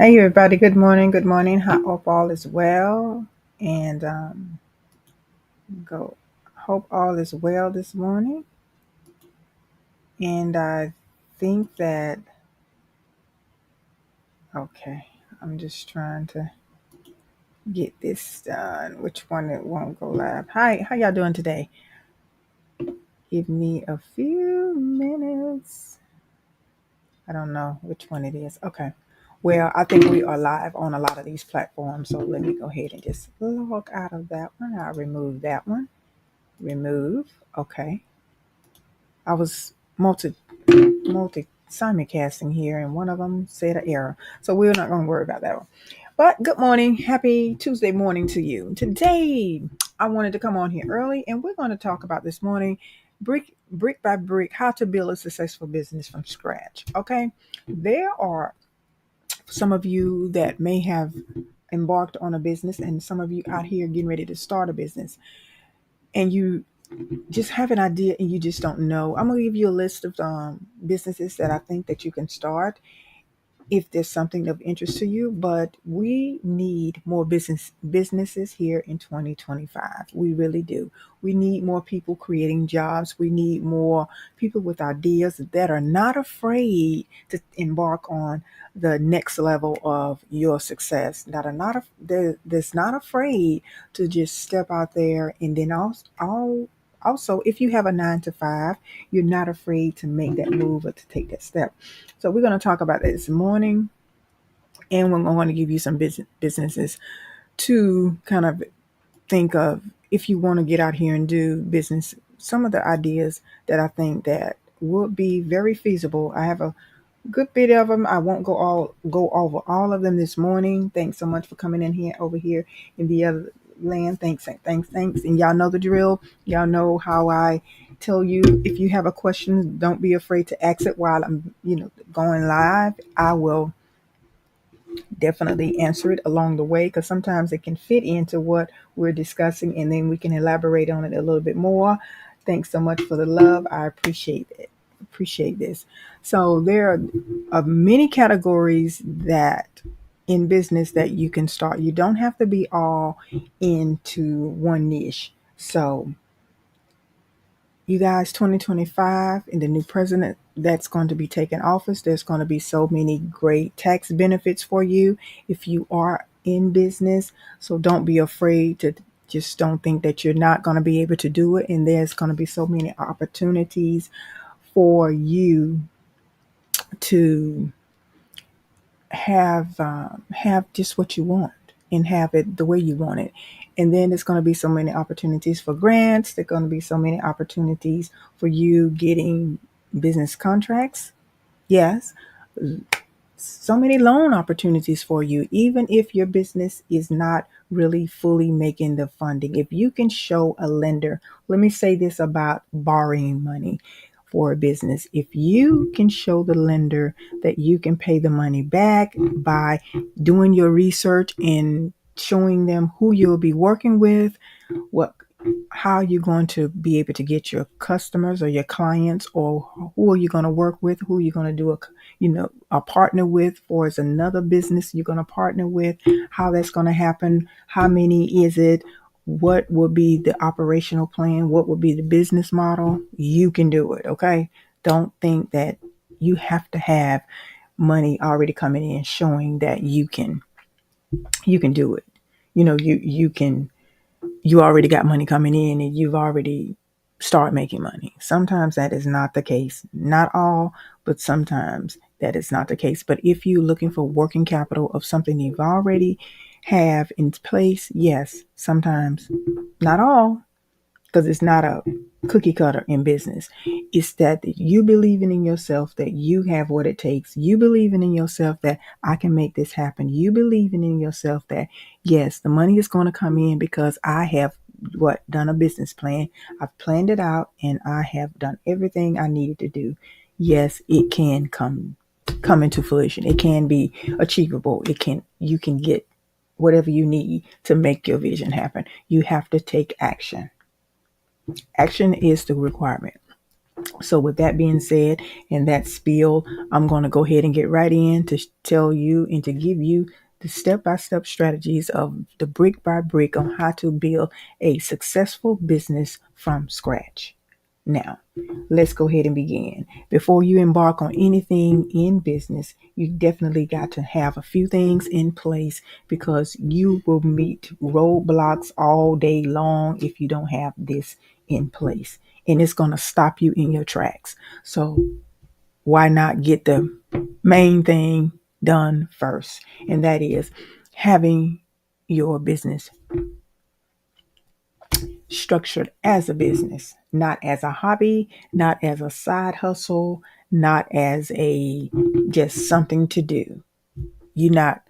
Hey everybody, good morning. Good morning. Hope all is well. And go hope all is well this morning. And I think that okay, I'm just trying to get this done. Which one it won't go live. Hi, how y'all doing today? Give me a few minutes. I don't know which one it is. Okay. Well, I think we are live on a lot of these platforms. So let me go ahead and just log out of that one. I'll remove that one. Remove. Okay. I was multi simulcasting here, and one of them said an error. So we're not going to worry about that one. But good morning, happy Tuesday morning to you. Today, I wanted to come on here early, and we're going to talk about this morning, brick by brick, how to build a successful business from scratch. Okay, there are some of you that may have embarked on a business, and some of you out here getting ready to start a business, and you just have an idea and you just don't know. I'm gonna give you a list of businesses that I think that you can start if there's something of interest to you. But we need more businesses here in 2025. We really do. We need more people creating jobs. We need more people with ideas that are not afraid to embark on the next level of your success. That are not that's not afraid to just step out there, and then also, if you have a 9 to 5, you're not afraid to make that move or to take that step. So we're going to talk about that this morning, and we're going to give you some businesses to kind of think of if you want to get out here and do business. Some of the ideas that I think that would be very feasible. I have a good bit of them. I won't go over all of them this morning. Thanks so much for coming in here over here in the other land. Thanks. And y'all know the drill. Y'all know how I tell you, if you have a question, don't be afraid to ask it while I'm, going live. I will definitely answer it along the way, because sometimes it can fit into what we're discussing, and then we can elaborate on it a little bit more. Thanks so much for the love. I appreciate it. Appreciate this. So there are many categories that in business that you can start. You don't have to be all into one niche. So you guys, 2025 and the new president that's going to be taking office, there's going to be so many great tax benefits for you if you are in business. So don't be afraid to just don't think that you're not going to be able to do it. And there's going to be so many opportunities for you to have just what you want and have it the way you want it. And then there's going to be so many opportunities for grants. There's going to be so many opportunities for you getting business contracts. Yes, so many loan opportunities for you, even if your business is not really fully making the funding. If you can show a lender, let me say this about borrowing money for a business. If you can show the lender that you can pay the money back by doing your research and showing them who you'll be working with, what how you're going to be able to get your customers or your clients, or who are you going to work with, who you're going to do a partner with, or is another business you're going to partner with, how that's going to happen, how many is it, what will be the operational plan, what will be the business model. You can do it. Okay, don't think that you have to have money already coming in showing that you can do it. You already got money coming in and you've already start making money. Sometimes that is not the case. Not all, but sometimes that is not the case. But if you're looking for working capital of something you've already have in place, yes, sometimes, not all, because it's not a cookie cutter in business. It's that you believing in yourself, that you have what it takes. You believing in yourself that I can make this happen. You believing in yourself that yes, the money is going to come in because I have done a business plan. I've planned it out and I have done everything I needed to do. Yes, it can come into fruition. It can be achievable. You can get whatever you need to make your vision happen. You have to take action. Action is the requirement. So with that being said, and that spiel, I'm going to go ahead and get right in to tell you and to give you the step-by-step strategies of the brick by brick on how to build a successful business from scratch. Now, let's go ahead and begin. Before you embark on anything in business, you definitely got to have a few things in place, because you will meet roadblocks all day long if you don't have this in place. And it's going to stop you in your tracks. So why not get the main thing done first? And that is having your business structured as a business, not as a hobby, not as a side hustle, not as a just something to do. You not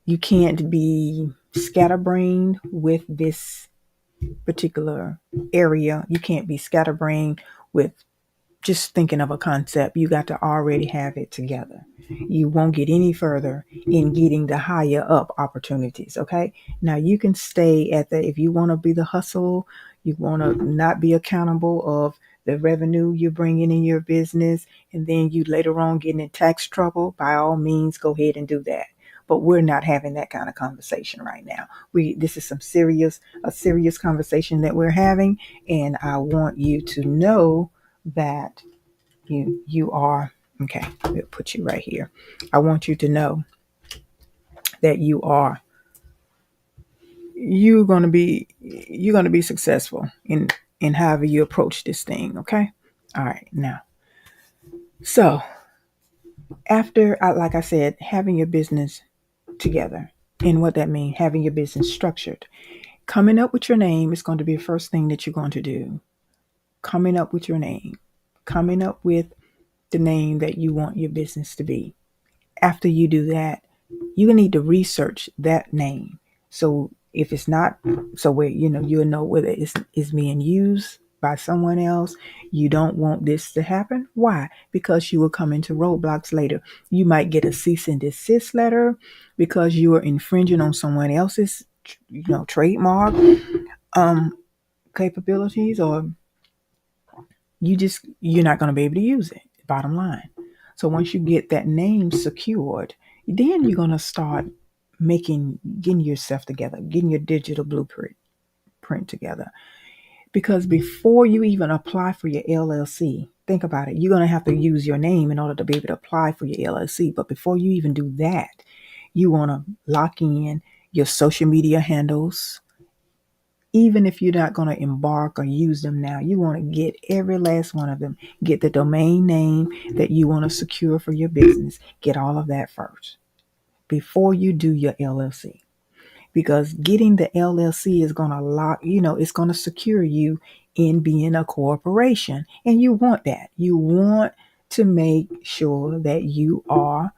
you can't be scatterbrained with this particular area. You can't be scatterbrained with just thinking of a concept. You got to already have it together. You won't get any further in getting the higher up opportunities. Okay. Now you can stay at the, if you want to be the hustle, you want to not be accountable of the revenue you're bringing in your business, and then you later on getting in tax trouble, by all means, go ahead and do that. But we're not having that kind of conversation right now. This is a serious conversation that we're having. And I want you to know that you are okay. We'll put you right here. I want you to know that you're gonna be successful in however you approach this thing. Okay. All right. Now, so after like I said, having your business together, and what that means, having your business structured, coming up with your name is going to be the first thing that you're going to do. Coming up with your name, coming up with the name that you want your business to be. After you do that, you need to research that name. So if it's not, so where you'll know whether it's being used by someone else. You don't want this to happen. Why? Because you will come into roadblocks later. You might get a cease and desist letter because you are infringing on someone else's trademark um capabilities, or you're not going to be able to use it, bottom line. So once you get that name secured, then you're going to start getting yourself together, getting your digital blueprint print together. Because before you even apply for your LLC, think about it, you're going to have to use your name in order to be able to apply for your LLC. But before you even do that, you want to lock in your social media handles. Even if you're not going to embark or use them now, you want to get every last one of them. Get the domain name that you want to secure for your business. Get all of that first before you do your LLC. Because getting the LLC is going to it's going to secure you in being a corporation. And you want that. You want to make sure that you are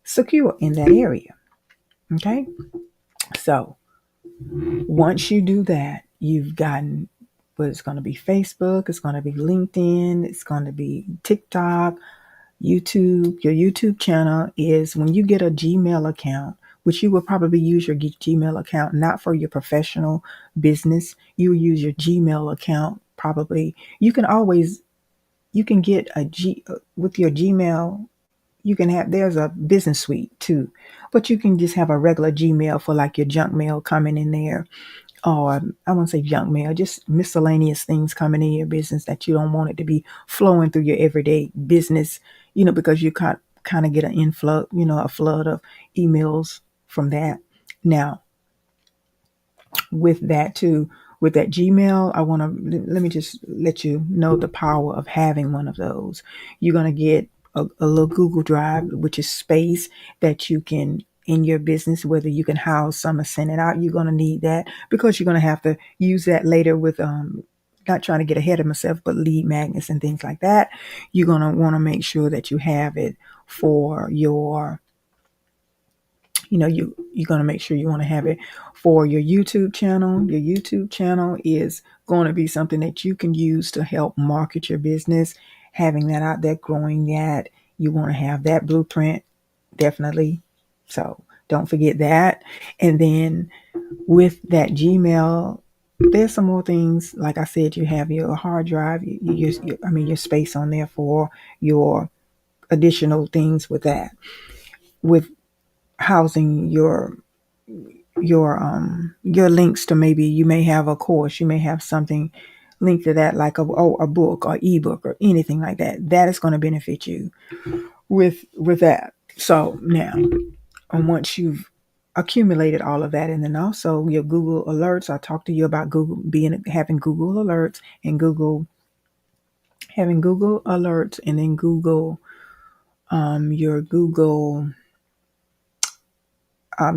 secure in that area. Okay. So once you do that, you've gotten, but it's going to be Facebook, it's going to be LinkedIn, it's going to be TikTok, YouTube. Your YouTube channel is, when you get a Gmail account, which you will probably use your Gmail account not for your professional business. You will use your Gmail account probably. You can get with your Gmail. You can have, there's a business suite too, but you can just have a regular Gmail for like your junk mail coming in there, or I won't say junk mail, just miscellaneous things coming in your business that you don't want it to be flowing through your everyday business, because you kind of get an influx, a flood of emails from that. Now, with that too, with that Gmail, let me just let you know the power of having one of those. You're going to get a little Google Drive, which is space that you can, in your business, whether you can house some or send it out, you're going to need that, because you're going to have to use that later with, not trying to get ahead of myself, but lead magnets and things like that. You're going to want to make sure that you have it for your, you're going to make sure you want to have it for your YouTube channel. Your YouTube channel is going to be something that you can use to help market your business. Having that out there, growing that, you want to have that blueprint, definitely. So don't forget that. And then with that Gmail, there's some more things. Like I said, you have your hard drive, your space on there for your additional things with that, with housing your links to, maybe you may have a course, you may have something linked to that, like a book or ebook or anything like that. That is going to benefit you with that. So now, and once you've accumulated all of that, and then also your Google alerts, I talked to you about having Google alerts, and having Google alerts, and then your Google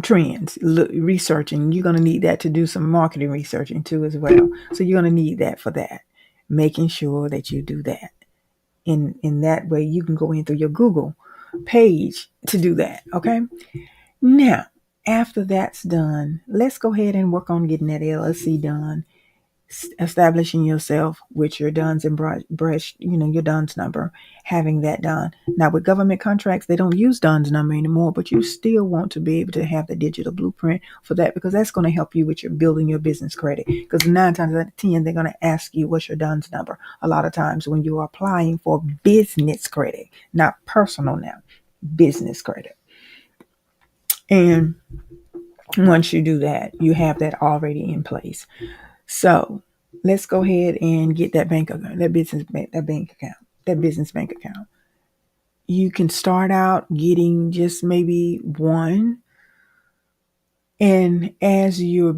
trends, researching. You're going to need that to do some marketing researching too as well. So you're going to need that for that, making sure that you do that. In that way, you can go in through your Google page to do that. Okay. Now, after that's done, let's go ahead and work on getting that LLC done, establishing yourself with your Duns and Bradstreet, your Duns number, having that done. Now, with government contracts, they don't use Duns number anymore, but you still want to be able to have the digital blueprint for that, because that's going to help you with your building your business credit. Because 9 times out of 10, they're going to ask you what's your Duns number. A lot of times when you're applying for business credit, not personal now, business credit. And once you do that, you have that already in place. So let's go ahead and get that bank account, that business bank account. You can start out getting just maybe one. And as you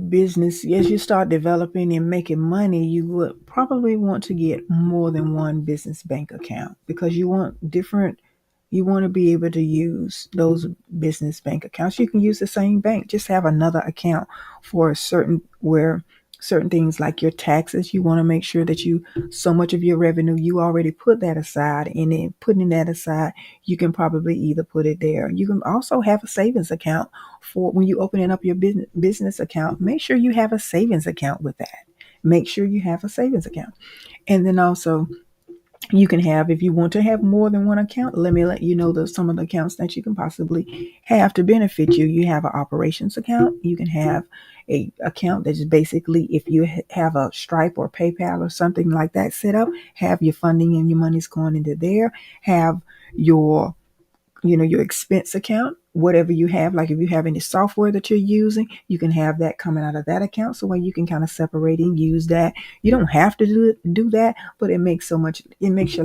start developing and making money, you would probably want to get more than one business bank account, because you want to be able to use those business bank accounts. You can use the same bank, just have another account for certain things like your taxes. You want to make sure that so much of your revenue, you already put that aside, and then putting that aside, you can probably either put it there. You can also have a savings account for when you opening up your business account. Make sure you have a savings account with that. Make sure you have a savings account. And then also, you can have, if you want to have more than one account, let me let you know some of the accounts that you can possibly have to benefit you. You have an operations account. You can have a account that is basically, if you have a Stripe or PayPal or something like that set up, have your funding and your money's going into there. Have your your expense account, whatever you have, like if you have any software that you're using, you can have that coming out of that account. So where you can kind of separate and use that. You don't have to do that, but it makes your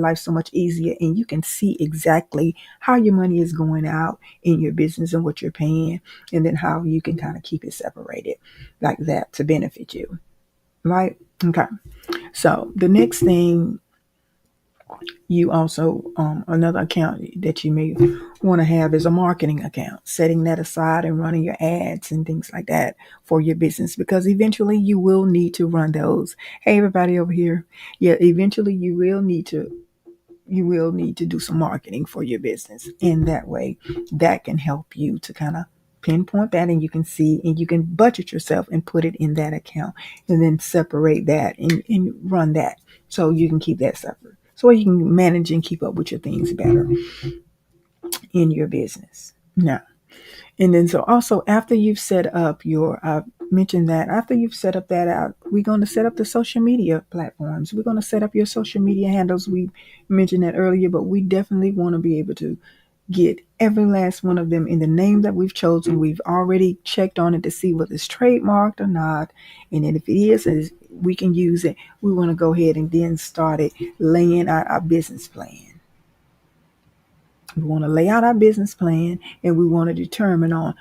life so much easier, and you can see exactly how your money is going out in your business and what you're paying, and then how you can kind of keep it separated like that to benefit you. Right? Okay. So the next thing, you also, another account that you may want to have is a marketing account, setting that aside and running your ads and things like that for your business, because eventually you will need to run those. Hey, everybody over here. Yeah, eventually you will need to do some marketing for your business. In that way, that can help you to kind of pinpoint that, and you can see, and you can budget yourself and put it in that account, and then separate that and run that, so you can keep that separate, so you can manage and keep up with your things better in your business. Now, and then so also, after you've set up I mentioned that after you've set up that out, we're going to set up the social media platforms. We're going to set up your social media handles. We mentioned that earlier, but we definitely want to be able to get every last one of them in the name that we've chosen. We've already checked on it to see whether it's trademarked or not. And then if it is, we can use it. We want to go ahead and then start laying out our business plan. We want to lay out our business plan, and we want to determine on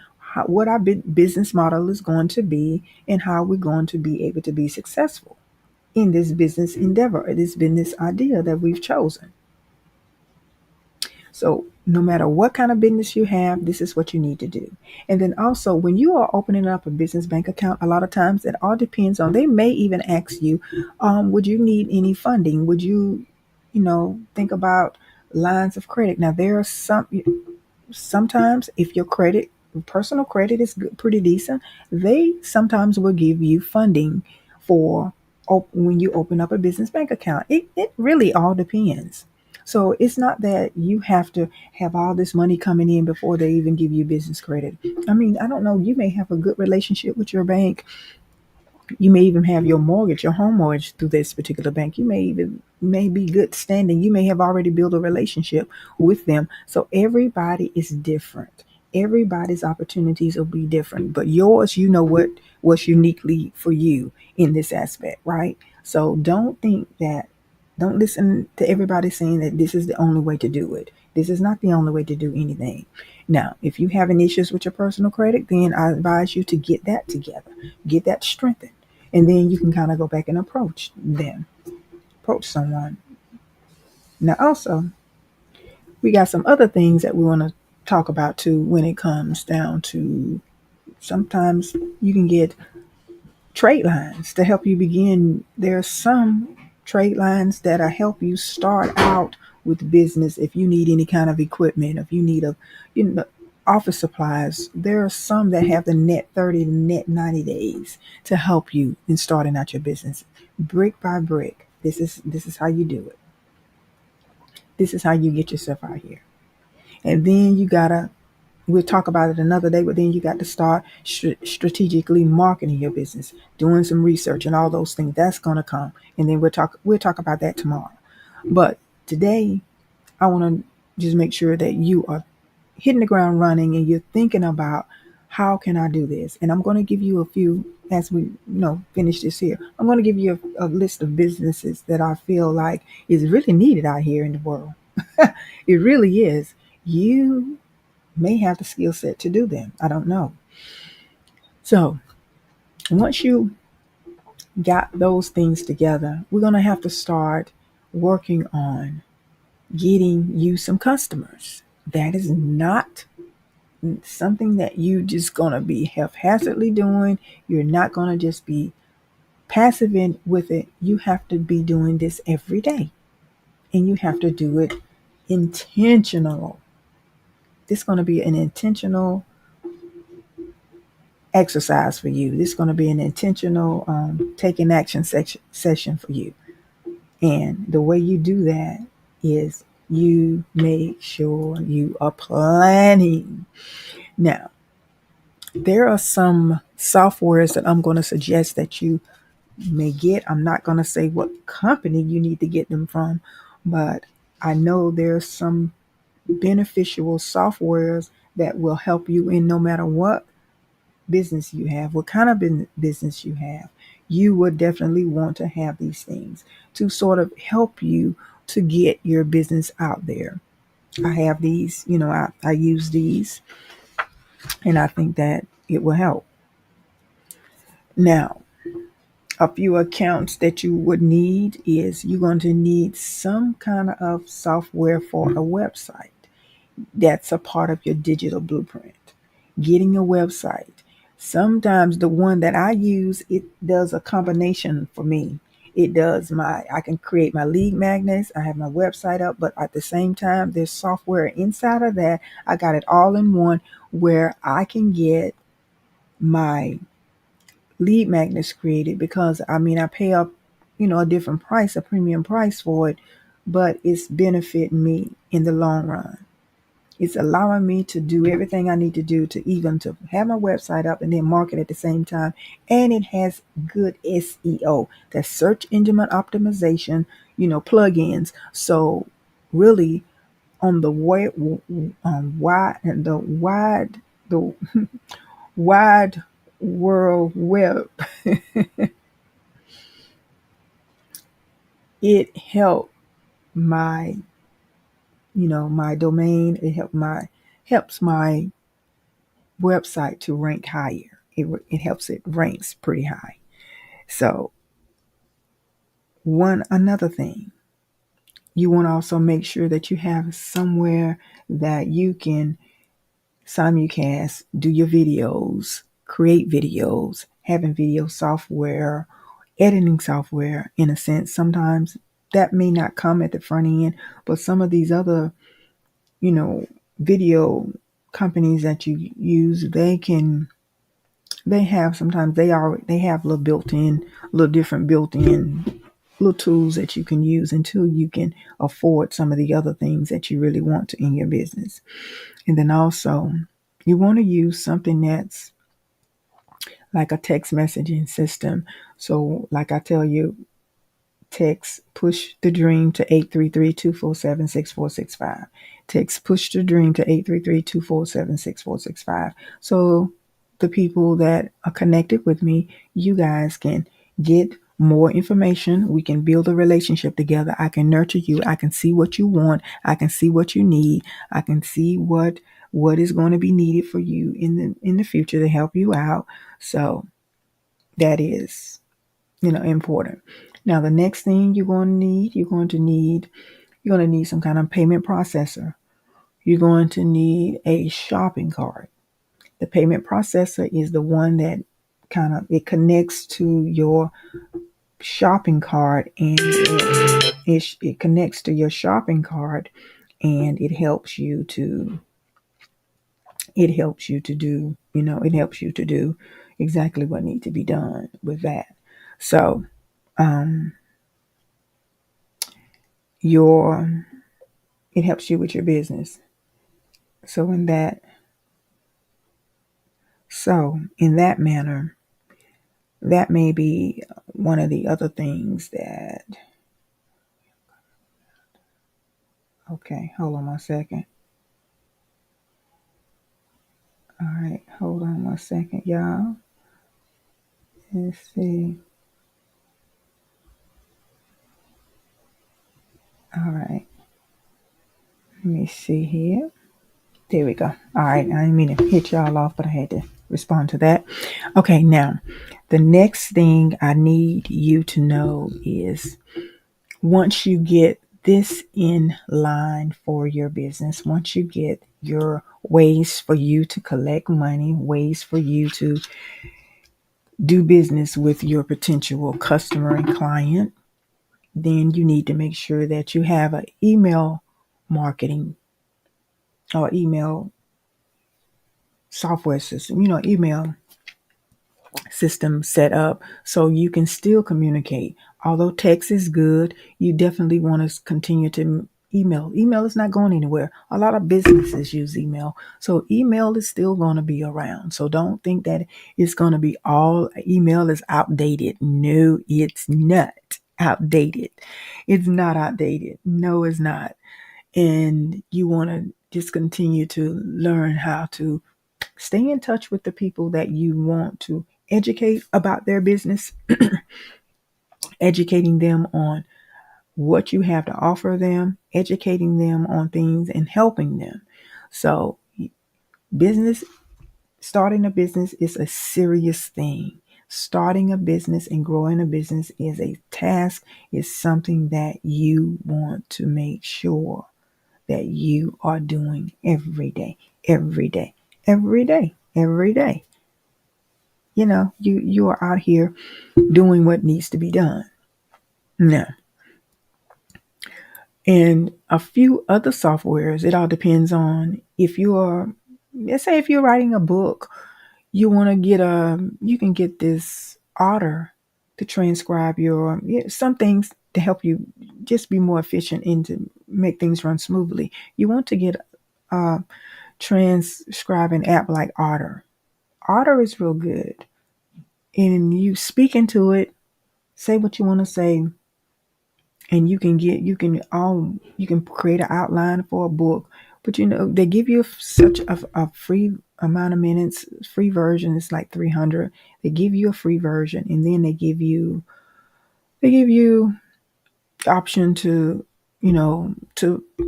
what our business model is going to be, and how we're going to be able to be successful in this business endeavor, or this business idea that we've chosen. So no matter what kind of business you have, this is what you need to do. And then also, when you are opening up a business bank account, a lot of times it all depends on, they may even ask you, would you need any funding? Would you, think about lines of credit? Now, there are sometimes if your personal credit is good, pretty decent, they sometimes will give you funding for when you open up a business bank account. It really all depends. So it's not that you have to have all this money coming in before they even give you business credit. I mean, I don't know, you may have a good relationship with your bank, You may even have your mortgage, your home mortgage through this particular bank. You may be good standing. You may have already built a relationship with them. So everybody is different. Everybody's opportunities will be different, but yours, you know what's uniquely for you in this aspect, right? So don't listen to everybody saying that this is the only way to do it. This is not the only way to do anything. Now, if you having issues with your personal credit, then I advise you to get that together, get that strengthened, and then you can kind of go back and approach someone. Now, also, we got some other things that we want to talk about too when it comes down to sometimes you can get trade lines to help you begin. There's some trade lines that'll help you start out with business if you need any kind of equipment, if you need office supplies. There are some that have the net 30 to net 90 days to help you in starting out your business brick by brick. This is how you do it. This is how you get yourself out here. And then you gotta, we'll talk about it another day, but then you got to start strategically marketing your business, doing some research and all those things. That's going to come. And then we'll talk about that tomorrow. But today I want to just make sure that you are hitting the ground running and you're thinking about how can I do this? And I'm going to give you a few as we finish this here. I'm going to give you a list of businesses that I feel like is really needed out here in the world. It really is. You may have the skill set to do them. I don't know. So once you got those things together, we're going to have to start working on getting you some customers. That is not something that you just going to be haphazardly doing. You're not going to just be passive in with it. You have to be doing this every day, and you have to do it intentional. This is going to be an intentional exercise for you. This is going to be an intentional taking action session for you. And the way you do that is you make sure you are planning. Now, there are some softwares that I'm going to suggest that you may get. I'm not going to say what company you need to get them from, but I know there's some beneficial softwares that will help you in no matter what business you have, what kind of business you have. You would definitely want to have these things to sort of help you to get your business out there. I have these, I use these, and I think that it will help. Now, a few accounts that you would need is you're going to need some kind of software for a website. That's a part of your digital blueprint. Getting a website. Sometimes the one that I use, it does a combination for me. I can create my lead magnets. I have my website up, but at the same time, there's software inside of that. I got it all in one where I can get my lead magnets created because I pay up, a different price, a premium price for it, but it's benefiting me in the long run. It's allowing me to do everything I need to do to have my website up and then market at the same time. And it has good SEO, that's search engine optimization, plugins. So really on the the wide world web, it helped my my domain. Helps my website to rank higher. It helps it ranks pretty high. So another thing, you want to also make sure that you have somewhere that you can simulcast, do your videos, create videos, having video software, editing software in a sense. Sometimes that may not come at the front end, but some of these other video companies that you use, they have little different built-in little tools that you can use until you can afford some of the other things that you really want to in your business. And then also you want to use something that's like a text messaging system. So like I tell you, text push the dream to 833-247-6465. Text push the dream to 833-247-6465. So the people that are connected with me, you guys can get more information. We can build a relationship together. I can nurture you. I can see what you want. I can see what you need. I can see what is going to be needed for you in the future to help you out. So that is, important. Now, the next thing you're going to need some kind of payment processor. You're going to need a shopping cart. The payment processor is the one that it connects to your shopping cart, and it connects to your shopping cart, and it helps you to do exactly what needs to be done with that. So your it helps you with your business. So in that manner, that may be one of the other things that, okay, hold on one second. All right, hold on one second, y'all. Let's see. All right, let me see here. There we go. All right, I didn't mean to hit y'all off, but I had to respond to that. Okay, now, the next thing I need you to know is, once you get this in line for your business, once you get your ways for you to collect money, ways for you to do business with your potential customer and client, then you need to make sure that you have an email marketing or email software system, email system set up so you can still communicate. Although text is good, you definitely want to continue to email. Email is not going anywhere. A lot of businesses use email. So email is still going to be around. So don't think that it's going to be all email is outdated. No, it's not outdated. It's not outdated. No, it's not. And you want to just continue to learn how to stay in touch with the people that you want to educate about their business, educating them on what you have to offer them, educating them on things and helping them. So business, starting a business is a serious thing. Starting a business and growing a business is a task, is something that you want to make sure that you are doing every day, every day, every day, every day. You are out here doing what needs to be done. Now, and a few other softwares, it all depends on let's say if you're writing a book, you can get this Otter to transcribe some things to help you just be more efficient and to make things run smoothly. You want to get a transcribing app like Otter. Otter is real good. And you speak into it, say what you want to say, and you can create an outline for a book. But they give you such a free amount of minutes. Free version is like 300. They give you a free version, and then they give you the option to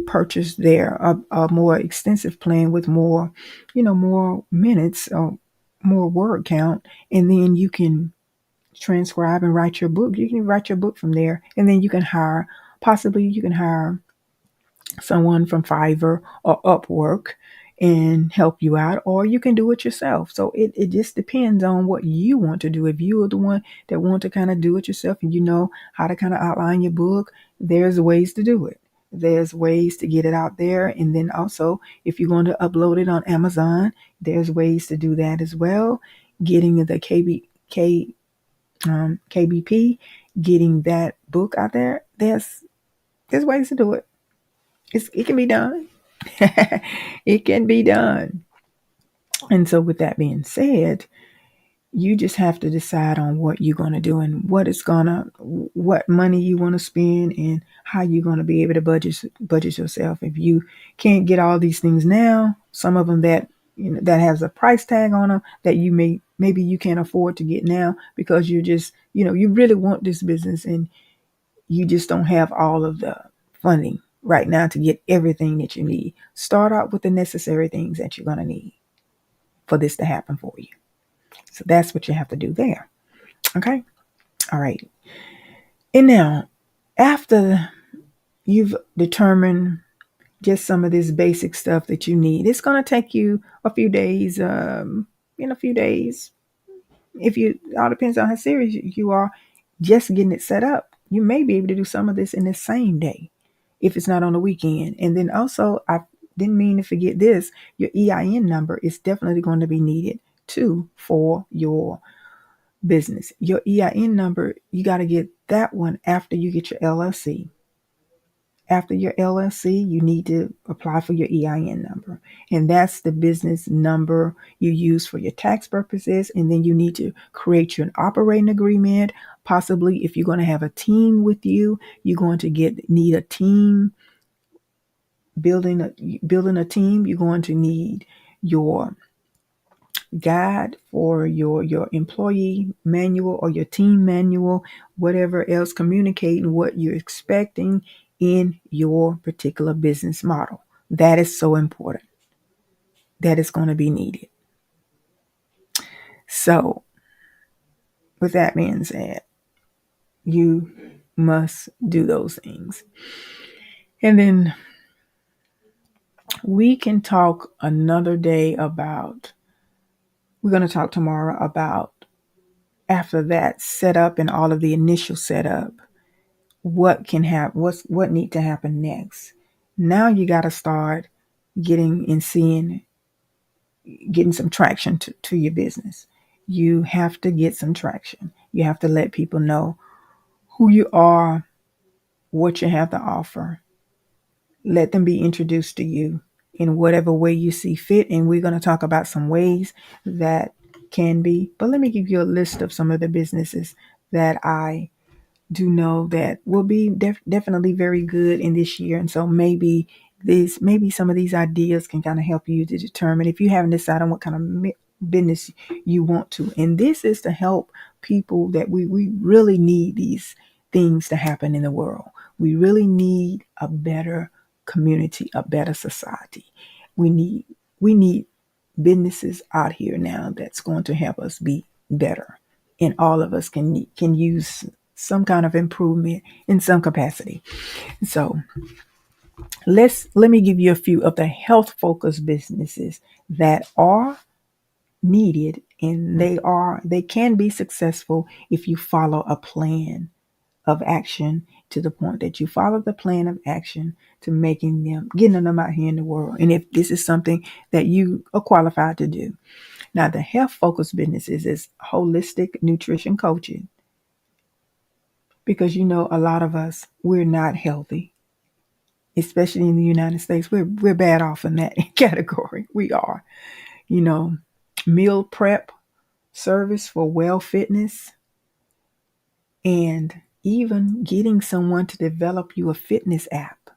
purchase a more extensive plan with more minutes or more word count, and then you can transcribe and write your book. You can write your book from there, and then possibly you can hire someone from Fiverr or Upwork and help you out, or you can do it yourself. So it just depends on what you want to do. If you are the one that want to kind of do it yourself and you know how to kind of outline your book, there's ways to do it. There's ways to get it out there. And then also, if you're going to upload it on Amazon, there's ways to do that as well. Getting the KBP, getting that book out there, there's ways to do it. It can be done. It can be done. And so with that being said, You just have to decide on what you're going to do and what money you want to spend and how you're going to be able to budget yourself. If you can't get all these things now, some of them that that has a price tag on them that maybe you can't afford to get now because you're just you really want this business and you just don't have all of the funding right now to get everything that you need. Start out with the necessary things that you're going to need for this to happen for you. So that's what you have to do there. Okay. All right. And now, after you've determined just some of this basic stuff that you need, it's going to take you a few days. In a few days, if you all depends on how serious you are, just getting it set up. You may be able to do some of this in the same day, if it's not on the weekend. And then also, I didn't mean to forget this. Your EIN number is definitely going to be needed too for your business. Your EIN number, you got to get that one after you get your LLC. After your LLC, you need to apply for your EIN number. And that's the business number you use for your tax purposes. And then you need to create your operating agreement. Possibly, if you're going to have a team with you, you're going to need a team. Building a team, you're going to need your guide for your employee manual or your team manual, whatever else, communicating what you're expecting in your particular business model. That is so important. That is going to be needed. So, with that being said, you must do those things. And then we can talk another day we're going to talk tomorrow about after that setup and all of the initial setup, what can happen, what need to happen next. Now you got to start getting some traction to your business. You have to get some traction. You have to let people know who you are, what you have to offer. Let them be introduced to you in whatever way you see fit. And we're going to talk about some ways that can be. But let me give you a list of some of the businesses that I do know that will be definitely very good in this year. And so maybe some of these ideas can kind of help you to determine if you haven't decided on what kind of business you want to. And this is to help people that we really need these things to happen in the world. We really need a better community, a better society. We need businesses out here now that's going to help us be better. And all of us can use some kind of improvement in some capacity. So let me give you a few of the health focused businesses that are needed, and they can be successful if you follow a plan of action to the point that you follow the plan of action to getting them out here in the world. And if this is something that you are qualified to do. Now, the health focused businesses is holistic nutrition coaching. Because a lot of us, we're not healthy, especially in the United States. We're bad off in that category. We are. Meal prep service for well fitness, and even getting someone to develop you a fitness app.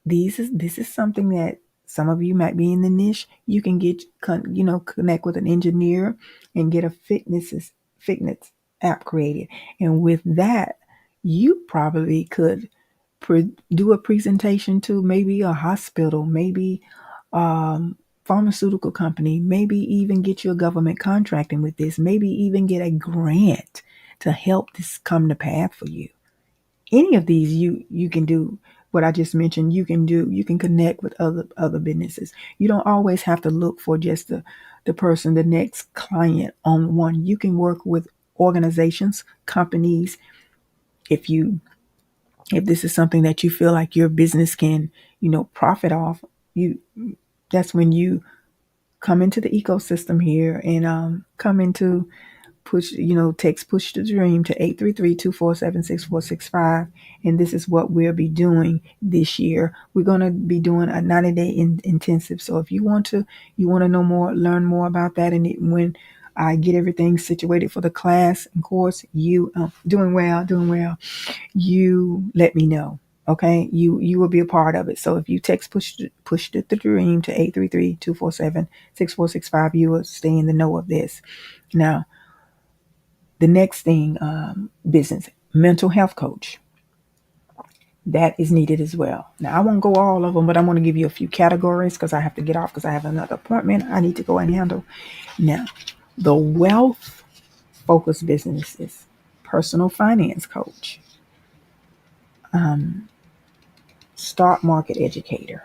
This is something that some of you might be in the niche. You can connect with an engineer and get a fitness app created. And with that, you probably could do a presentation to maybe a hospital, maybe pharmaceutical company, maybe even get you a government contracting with this, maybe even get a grant to help this come to path for you. Any of these you can do what I just mentioned. You can connect with other businesses. You don't always have to look for just the person, the next client on one. You can work with organizations, companies. If this is something that you feel like your business can, profit off, that's when you come into the ecosystem here and come into text push to dream to 833-247-6465. And this is what we'll be doing this year. We're going to be doing a 90-day intensive. So if you want to know more, learn more about that. And when I get everything situated for the class and course, you doing well, you let me know. Okay, you will be a part of it. So if you text push the dream to 833-247-6465, you will stay in the know of this. Now, the next thing, business mental health coach, that is needed as well. Now, I won't go all of them, but I'm going to give you a few categories because I have to get off because I have another appointment I need to go and handle. Now, the wealth focused businesses, personal finance coach, stock market educator.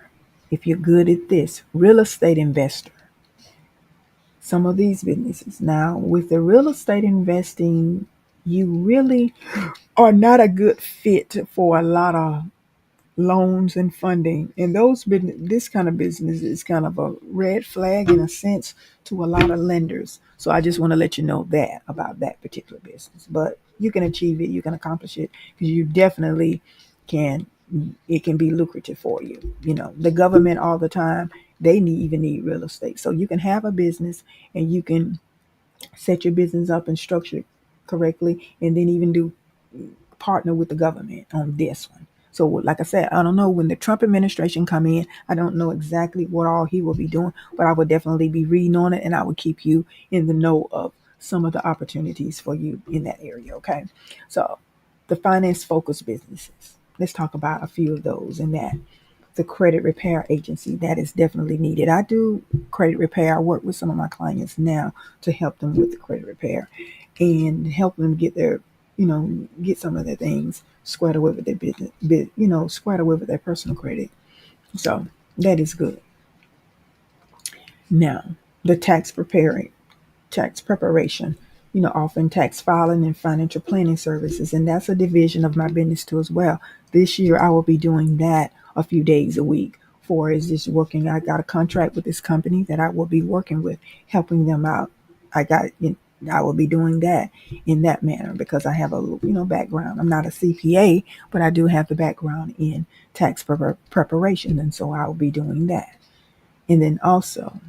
If you're good at this, real estate investor. Some of these businesses. Now, with the real estate investing, you really are not a good fit for a lot of loans and funding. And those business, this kind of business is kind of a red flag in a sense to a lot of lenders. So I just want to let you know that about that particular business. But you can achieve it, you can accomplish it because you definitely can. It can be lucrative for you. You know, the government all the time, they even need real estate. So you can have a business and you can set your business up and structure it correctly and then even do partner with the government on this one. So, like I said, I don't know when the Trump administration come in. I don't know exactly what all he will be doing, but I would definitely be reading on it, and I would keep you in the know of some of the opportunities for you in that area. Okay, so the finance focused businesses. Let's talk about a few of those. In that, the credit repair agency, that is definitely needed. I do credit repair. I work with some of my clients now to help them with the credit repair and help them get their, get some of their things squared away with their business, squared away with their personal credit. So that is good. Now, the tax preparation, offering tax filing and financial planning services. And that's a division of my business too as well. This year I will be doing that a few days a week. For is just working. I got a contract with this company that I will be working with, helping them out. I got I will be doing that in that manner because I have a background. I'm not a CPA, but I do have the background in tax preparation, and so I will be doing that. And then also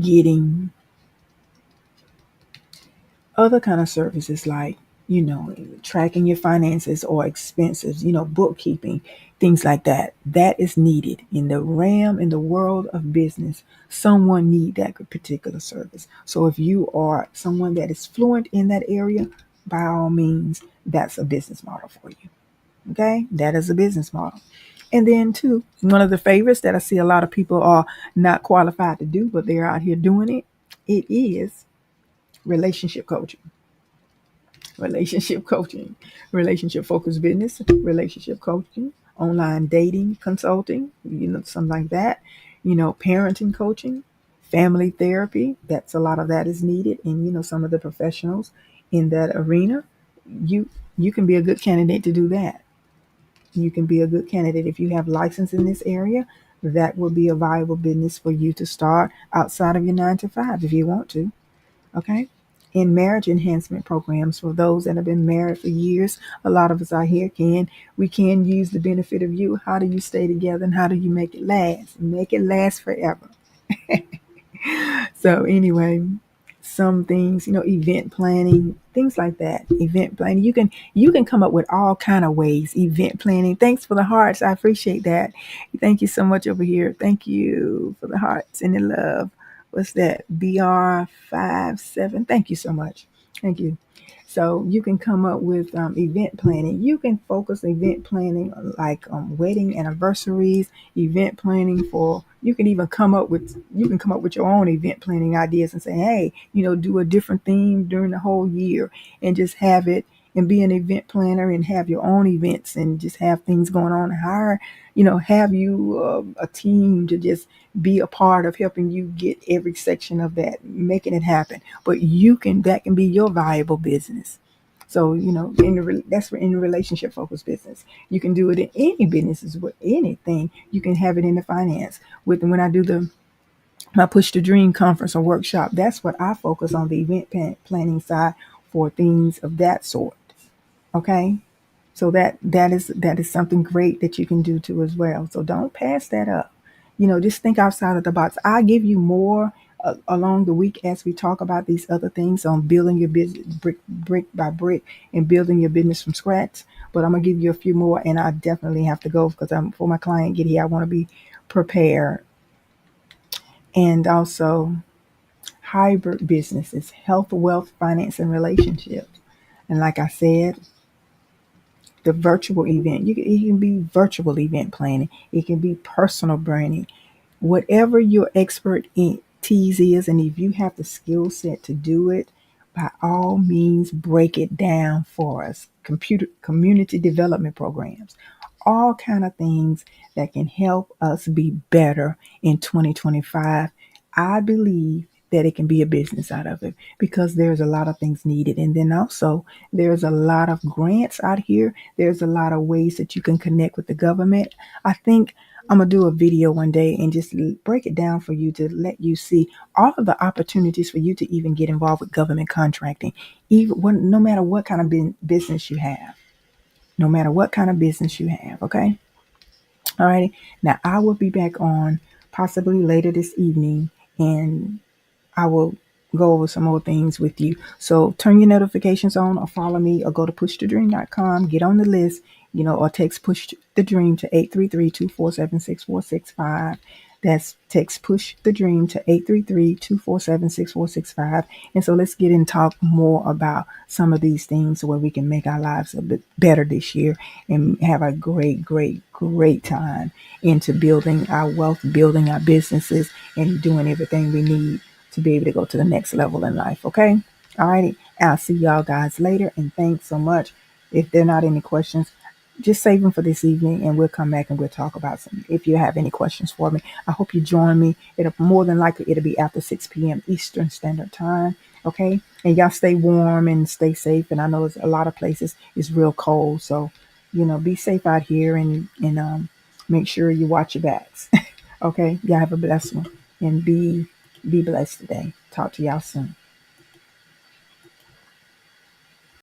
getting other kind of services like tracking your finances or expenses, bookkeeping, things like that. That is needed in the realm, in the world of business. Someone need that particular service. So if you are someone that is fluent in that area, by all means, that's a business model for you. Okay, that is a business model. And then too, one of the favorites that I see a lot of people are not qualified to do, but they're out here doing it. It is relationship coaching. Relationship coaching, relationship focused business, relationship coaching, online dating consulting, something like that, parenting coaching, family therapy. That's a lot of that is needed. And, some of the professionals in that arena, you, you can be a good candidate to do that. You can be a good candidate if you have license in this area. That will be a viable business for you to start outside of your 9 to 5 if you want to. Okay. In marriage enhancement programs for those that have been married for years, a lot of us out here we can use the benefit of you. How do you stay together and how do you make it last? Make it last forever. So anyway, some things, event planning, things like that. Event planning. You can come up with all kind of ways. Event planning. Thanks for the hearts. I appreciate that. Thank you so much over here. Thank you for the hearts and the love. What's that? BR57. Thank you so much. Thank you. So you can come up with event planning. You can focus event planning like wedding anniversaries, event planning for. You can come up with your own event planning ideas and say, hey, do a different theme during the whole year and just have it and be an event planner and have your own events and just have things going on. Have you a team to just be a part of helping you get every section of that, making it happen. But that can be your viable business. So, that's for in a relationship focused business. You can do it in any businesses with anything. You can have it in the finance with when I do my Push to Dream conference or workshop. That's what I focus on, the event planning side for things of that sort. Okay. So that is something great that you can do too as well. So don't pass that up. Just think outside of the box. I give you more along the week as we talk about these other things on building your business brick by brick and building your business from scratch. But I'm gonna give you a few more, and I definitely have to go because I'm for my client get here. I want to be prepared, and also hybrid businesses, health, wealth, finance, and relationships. And like I said, the virtual event. It can be virtual event planning. It can be personal branding. Whatever your expertise is, and if you have the skill set to do it, by all means, break it down for us. Community development programs, all kind of things that can help us be better in 2025. I believe that it can be a business out of it because there's a lot of things needed. And then also there's a lot of grants out here. There's a lot of ways that you can connect with the government. I think I'm gonna do a video one day and just break it down for you to let you see all of the opportunities for you to even get involved with government contracting, even when, no matter what kind of business you have, no matter what kind of business you have. Okay. All right. Now I will be back on possibly later this evening, and I will go over some more things with you. So turn your notifications on or follow me or go to pushthedream.com, get on the list, or text Push the Dream to 833-247-6465. That's text Push the Dream to 833-247-6465. And so let's get and talk more about some of these things where we can make our lives a bit better this year and have a great, great, great time into building our wealth, building our businesses, and doing everything we need to be able to go to the next level in life. Okay. All righty. I'll see y'all guys later. And thanks so much. If there are not any questions, just save them for this evening and we'll come back and we'll talk about some. If you have any questions for me, I hope you join me. It'll more than likely it'll be after 6 p.m. Eastern Standard Time. Okay. And y'all stay warm and stay safe. And I know a lot of places it's real cold. So, be safe out here and make sure you watch your backs. Okay. Y'all have a blessed one and be blessed today. Talk to y'all soon.